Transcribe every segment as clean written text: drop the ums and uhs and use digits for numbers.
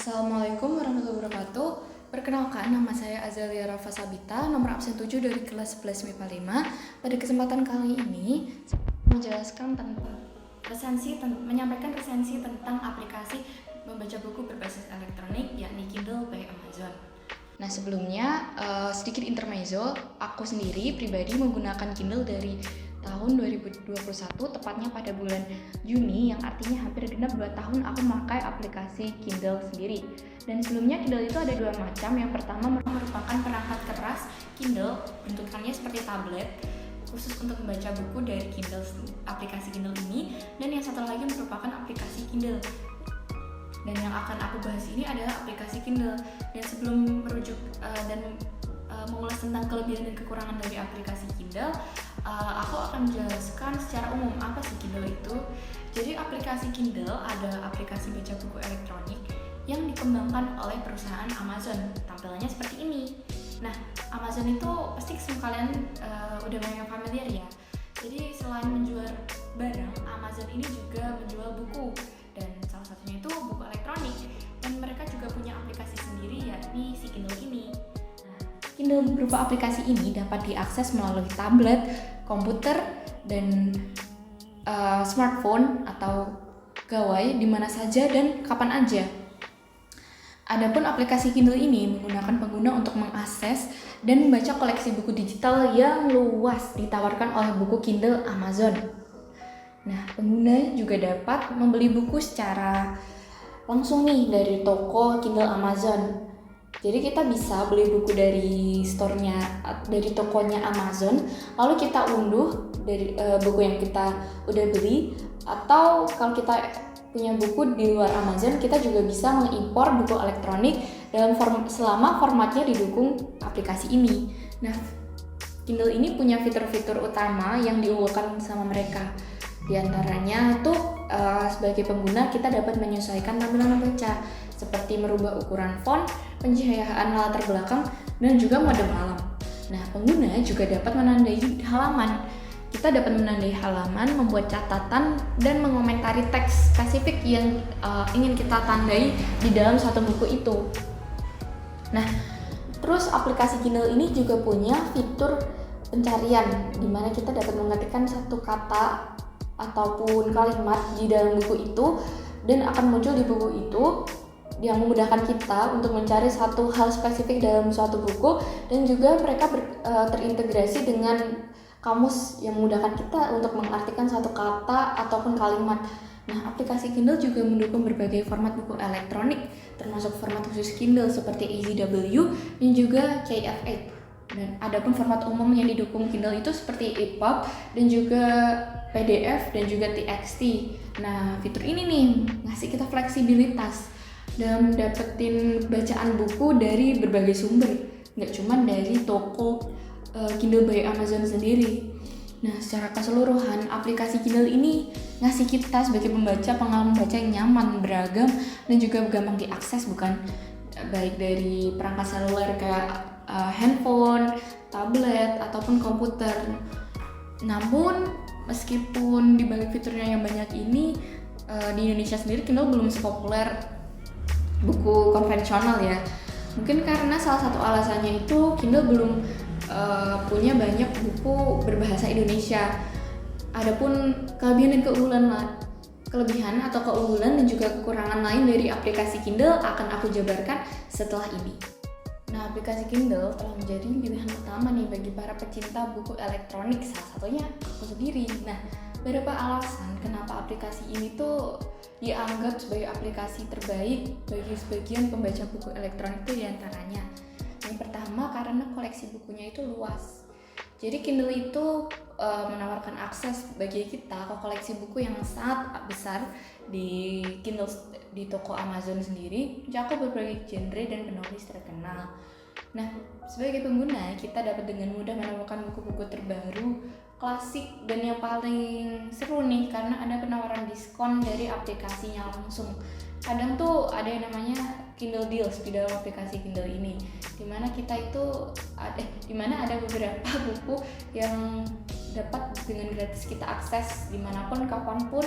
Assalamualaikum warahmatullahi wabarakatuh. Perkenalkan, nama saya Azalia Rafa Sabita, nomor absen 7 dari kelas 11 MIPA 5. Pada kesempatan kali ini, saya menjelaskan menyampaikan resensi tentang aplikasi membaca buku berbasis elektronik, yakni Kindle by Amazon. Nah, sebelumnya sedikit intermezzo, aku sendiri pribadi menggunakan Kindle dari tahun 2021, tepatnya pada bulan Juni, yang artinya hampir genap 2 tahun aku memakai aplikasi Kindle sendiri. Dan sebelumnya Kindle itu ada 2 macam. Yang pertama merupakan perangkat keras Kindle, bentukannya seperti tablet, khusus untuk membaca buku dari Kindle, aplikasi Kindle ini. Dan yang satu lagi merupakan aplikasi Kindle. Dan yang akan aku bahas ini adalah aplikasi Kindle. Dan sebelum merujuk mengulas tentang kelebihan dan kekurangan dari aplikasi Kindle, aku akan menjelaskan secara umum apa sih Kindle itu. Jadi aplikasi Kindle ada aplikasi baca buku elektronik yang dikembangkan oleh perusahaan Amazon. Tampilannya seperti ini. Nah, Amazon itu pasti kalian udah banyak familiar ya. Jadi selain menjual barang, Amazon ini juga menjual buku, dan salah satunya itu buku elektronik. Dan mereka juga punya aplikasi sendiri, yakni si Kindle ini. Kindle berupa aplikasi ini dapat diakses melalui tablet, komputer, dan smartphone atau gawai di mana saja dan kapan aja. Adapun aplikasi Kindle ini menggunakan pengguna untuk mengakses dan membaca koleksi buku digital yang luas ditawarkan oleh buku Kindle Amazon. Nah, pengguna juga dapat membeli buku secara langsung nih dari toko Kindle Amazon. Jadi kita bisa beli buku dari dari tokonya Amazon, lalu kita unduh dari buku yang kita udah beli, atau kalau kita punya buku di luar Amazon, kita juga bisa mengimpor buku elektronik selama formatnya didukung aplikasi ini. Nah, Kindle ini punya fitur-fitur utama yang diunggulkan sama mereka. Di antaranya tuh sebagai pengguna kita dapat menyesuaikan tampilan membaca, seperti merubah ukuran font, pencahayaan latar belakang, dan juga mode malam. Nah, pengguna juga dapat menandai halaman. Kita dapat menandai halaman, membuat catatan, dan mengomentari teks spesifik yang ingin kita tandai di dalam satu buku itu. Nah, terus aplikasi Kindle ini juga punya fitur pencarian, di mana kita dapat mengetikkan satu kata ataupun kalimat di dalam buku itu, dan akan muncul di buku itu, yang memudahkan kita untuk mencari satu hal spesifik dalam suatu buku. Dan juga mereka terintegrasi dengan kamus yang memudahkan kita untuk mengartikan satu kata ataupun kalimat. Nah, aplikasi Kindle juga mendukung berbagai format buku elektronik, termasuk format khusus Kindle seperti AZW dan juga KF8. Dan adapun format umum yang didukung Kindle itu seperti EPUB dan juga PDF dan juga TXT. Nah, fitur ini nih ngasih kita fleksibilitas dan dapetin bacaan buku dari berbagai sumber, nggak cuma dari toko Kindle by Amazon sendiri. Nah, secara keseluruhan aplikasi Kindle ini ngasih kita sebagai pembaca pengalaman baca yang nyaman, beragam, dan juga gampang diakses, bukan baik dari perangkat seluler kayak handphone, tablet, ataupun komputer. Namun meskipun dibalik fiturnya yang banyak ini, di Indonesia sendiri Kindle belum sepopuler buku konvensional ya. Mungkin karena salah satu alasannya itu Kindle belum punya banyak buku berbahasa Indonesia. Adapun kelebihan atau keunggulan dan juga kekurangan lain dari aplikasi Kindle akan aku jabarkan setelah ini. Nah, aplikasi Kindle telah menjadi pilihan utama nih bagi para pecinta buku elektronik, salah satunya aku sendiri. Nah, beberapa alasan kenapa aplikasi ini tuh dianggap sebagai aplikasi terbaik bagi sebagian pembaca buku elektronik itu diantaranya. Yang pertama, karena koleksi bukunya itu luas. Jadi Kindle itu menawarkan akses bagi kita ke koleksi buku yang sangat besar di Kindle, di toko Amazon sendiri, mencakup berbagai genre dan penulis terkenal. Nah, sebagai pengguna kita dapat dengan mudah menemukan buku-buku terbaru, klasik, dan yang paling seru nih karena ada penawaran diskon dari aplikasinya langsung. Kadang tuh ada yang namanya Kindle Deals di dalam aplikasi Kindle ini, dimana ada beberapa buku yang dapat dengan gratis kita akses dimanapun, kapanpun,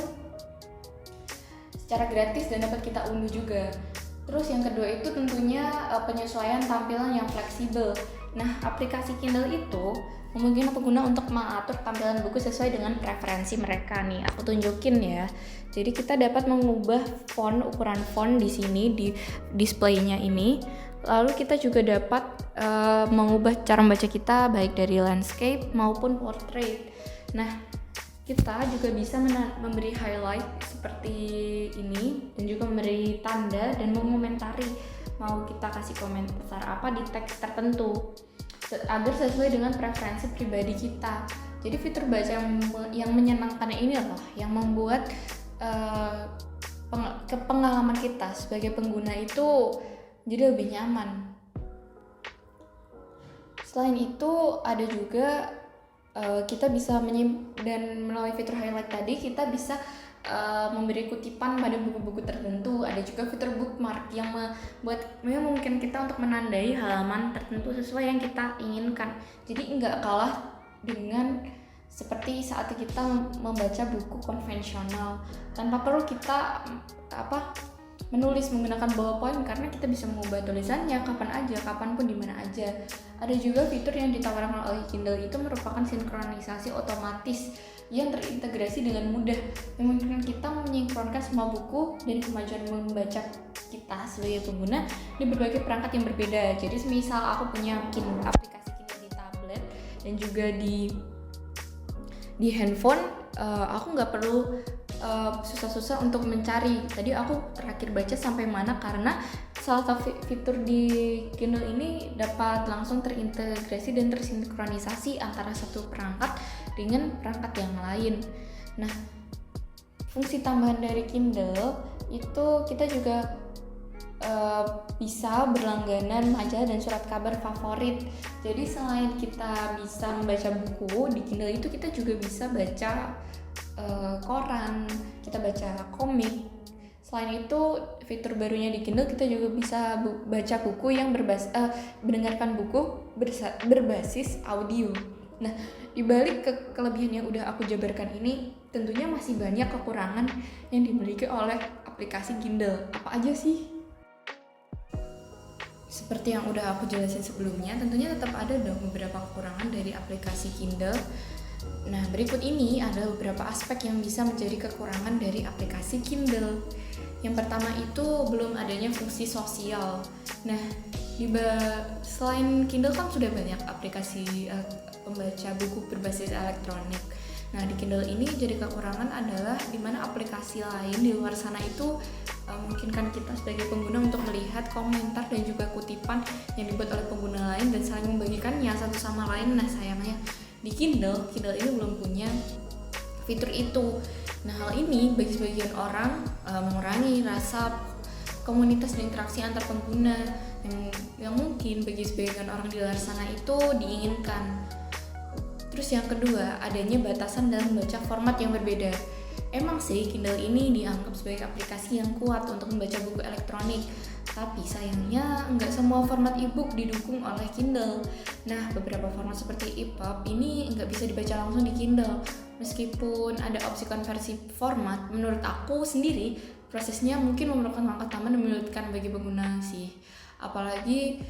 secara gratis, dan dapat kita unduh juga. Terus yang kedua itu tentunya penyesuaian tampilan yang fleksibel. Nah, aplikasi Kindle itu memungkinkan pengguna untuk mengatur tampilan buku sesuai dengan preferensi mereka nih. Aku tunjukin ya. Jadi kita dapat mengubah ukuran font di sini di displaynya ini. Lalu kita juga dapat mengubah cara membaca kita baik dari landscape maupun portrait. Nah, kita juga bisa memberi highlight seperti ini dan juga memberi tanda dan mengomentari mau kita kasih komentar apa di teks tertentu agar sesuai dengan preferensi pribadi kita. Jadi fitur baca yang menyenangkan ini loh yang membuat pengalaman kita sebagai pengguna itu jadi lebih nyaman. Selain itu ada juga kita bisa dan melalui fitur highlight tadi kita bisa memberi kutipan pada buku-buku tertentu. Ada juga fitur bookmark yang memungkinkan kita untuk menandai halaman tertentu sesuai yang kita inginkan. Jadi nggak kalah dengan seperti saat kita membaca buku konvensional tanpa perlu kita menulis menggunakan ballpoint karena kita bisa mengubah tulisannya kapan aja, kapanpun, di mana aja. Ada juga fitur yang ditawarkan oleh Kindle itu merupakan sinkronisasi otomatis yang terintegrasi dengan mudah, yang memungkinkan kita menyinkronkan semua buku dan kemajuan membaca kita sebagai pengguna di berbagai perangkat yang berbeda. Jadi semisal aku punya aplikasi Kindle di tablet dan juga di handphone, aku nggak perlu susah-susah untuk mencari. Tadi aku terakhir baca sampai mana karena salah satu fitur di Kindle ini dapat langsung terintegrasi dan tersinkronisasi antara satu perangkat dengan perangkat yang lain. Nah, fungsi tambahan dari Kindle itu kita juga bisa berlangganan majalah dan surat kabar favorit. Jadi selain kita bisa membaca buku di Kindle itu, kita juga bisa baca koran, kita baca komik. Selain itu, fitur barunya di Kindle kita juga bisa baca buku yang mendengarkan buku berbasis audio. Nah, dibalik kelebihan yang udah aku jabarkan ini, tentunya masih banyak kekurangan yang dimiliki oleh aplikasi Kindle. Apa aja sih? Seperti yang udah aku jelasin sebelumnya, tentunya tetap ada dong beberapa kekurangan dari aplikasi Kindle. Nah, berikut ini ada beberapa aspek yang bisa menjadi kekurangan dari aplikasi Kindle. Yang pertama itu belum adanya fungsi sosial. Nah, selain Kindle kan sudah banyak aplikasi pembaca buku berbasis elektronik. Nah, di Kindle ini jadi kekurangan adalah di mana aplikasi lain di luar sana itu memungkinkan kita sebagai pengguna untuk melihat komentar dan juga kutipan yang dibuat oleh pengguna lain dan saling membagikannya satu sama lain. Nah, sayangnya di Kindle ini belum punya fitur itu. Nah, hal ini bagi sebagian orang mengurangi rasa komunitas dan interaksi antar pengguna yang mungkin bagi sebagian orang di luar sana itu diinginkan. Terus yang kedua, adanya batasan dalam membaca format yang berbeda. Emang sih Kindle ini dianggap sebagai aplikasi yang kuat untuk membaca buku elektronik, tapi sayangnya nggak semua format e-book didukung oleh Kindle. Nah, beberapa format seperti EPUB ini nggak bisa dibaca langsung di Kindle. Meskipun ada opsi konversi format, menurut aku sendiri prosesnya mungkin memerlukan langkah tambahan dan menyulitkan bagi pengguna sih. Apalagi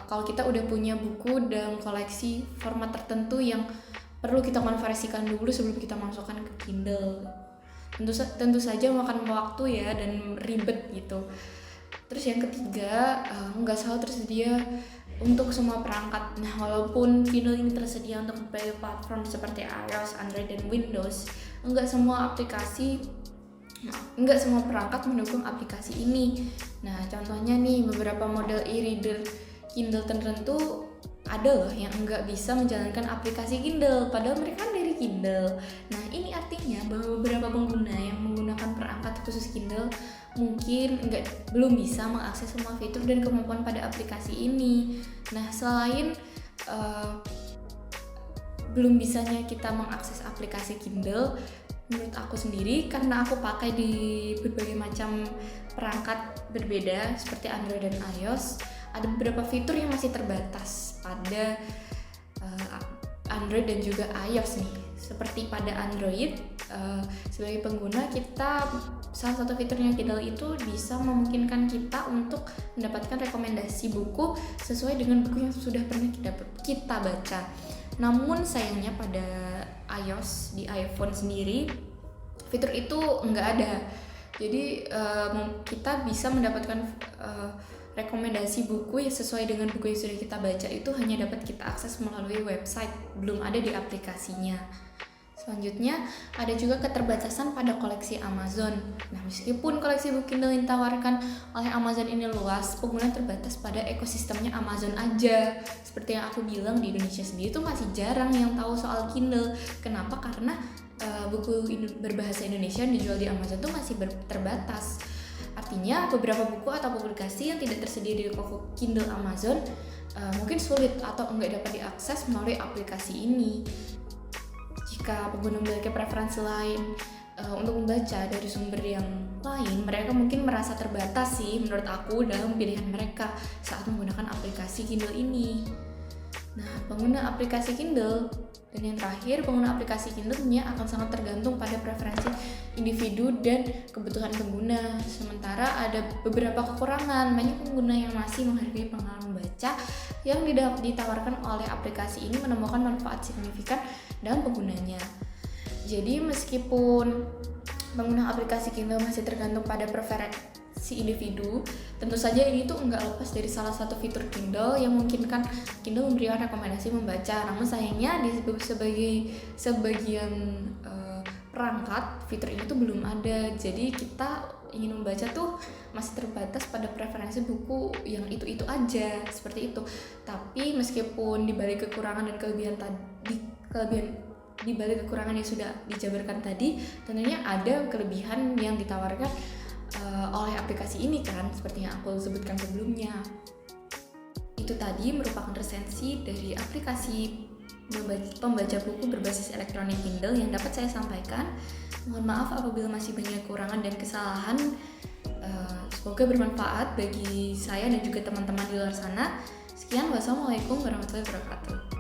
kalau kita udah punya buku dalam koleksi format tertentu yang perlu kita konversikan dulu sebelum kita masukkan ke Kindle. Tentu saja makan waktu ya dan ribet gitu. Terus yang ketiga, nggak selalu tersedia untuk semua perangkat. Nah, walaupun Kindle ini tersedia untuk berbagai platform seperti iOS, Android, dan Windows, nggak semua perangkat mendukung aplikasi ini. Nah, contohnya nih, beberapa model e-reader Kindle tertentu ada loh yang nggak bisa menjalankan aplikasi Kindle, padahal mereka dari Kindle. Nah, ini artinya bahwa beberapa pengguna yang menggunakan perangkat khusus Kindle mungkin belum bisa mengakses semua fitur dan kemampuan pada aplikasi ini. Nah, selain belum bisanya kita mengakses aplikasi Kindle, menurut aku sendiri, karena aku pakai di berbagai macam perangkat berbeda seperti Android dan iOS, ada beberapa fitur yang masih terbatas pada Android dan juga iOS nih. Seperti pada Android, sebagai pengguna kita salah satu fiturnya Kindle itu bisa memungkinkan kita untuk mendapatkan rekomendasi buku sesuai dengan buku yang sudah pernah kita baca. Namun sayangnya pada iOS, di iPhone sendiri, fitur itu nggak ada. Jadi kita bisa mendapatkan rekomendasi buku yang sesuai dengan buku yang sudah kita baca itu hanya dapat kita akses melalui website, belum ada di aplikasinya. Selanjutnya, ada juga keterbatasan pada koleksi Amazon. Nah, meskipun koleksi buku Kindle yang ditawarkan oleh Amazon ini luas, pengguna terbatas pada ekosistemnya Amazon aja. Seperti yang aku bilang, di Indonesia sendiri itu masih jarang yang tahu soal Kindle. Kenapa? Karena buku berbahasa Indonesia yang dijual di Amazon itu masih terbatas. Artinya, beberapa buku atau publikasi yang tidak tersedia di toko Kindle Amazon mungkin sulit atau enggak dapat diakses melalui aplikasi ini. Jika pengguna memiliki preferensi lain untuk membaca dari sumber yang lain, mereka mungkin merasa terbatas sih menurut aku dalam pilihan mereka saat menggunakan aplikasi Kindle ini. Nah, pengguna aplikasi Kindle dan yang terakhir, pengguna aplikasi Kindle-nya akan sangat tergantung pada preferensi individu dan kebutuhan pengguna. Sementara ada beberapa kekurangan, banyak pengguna yang masih menghargai pengalaman membaca yang ditawarkan oleh aplikasi ini menemukan manfaat signifikan dalam penggunanya. Jadi meskipun pengguna aplikasi Kindle masih tergantung pada preferensi individu, tentu saja ini tuh enggak lepas dari salah satu fitur Kindle yang memungkinkan Kindle memberikan rekomendasi membaca. Namun sayangnya di sebagian perangkat fitur ini tuh belum ada. Jadi kita ingin membaca tuh masih terbatas pada preferensi buku yang itu aja, seperti itu. Tapi meskipun dibalik kekurangan dan kelebihan dibalik kekurangan yang sudah dijabarkan tadi, tentunya ada kelebihan yang ditawarkan oleh aplikasi ini kan, seperti yang aku sebutkan sebelumnya. Itu tadi merupakan resensi dari aplikasi pembaca buku berbasis elektronik Kindle yang dapat saya sampaikan. Mohon maaf apabila masih banyak kekurangan dan kesalahan. Semoga bermanfaat bagi saya dan juga teman-teman di luar sana. Sekian, wassalamualaikum warahmatullahi wabarakatuh.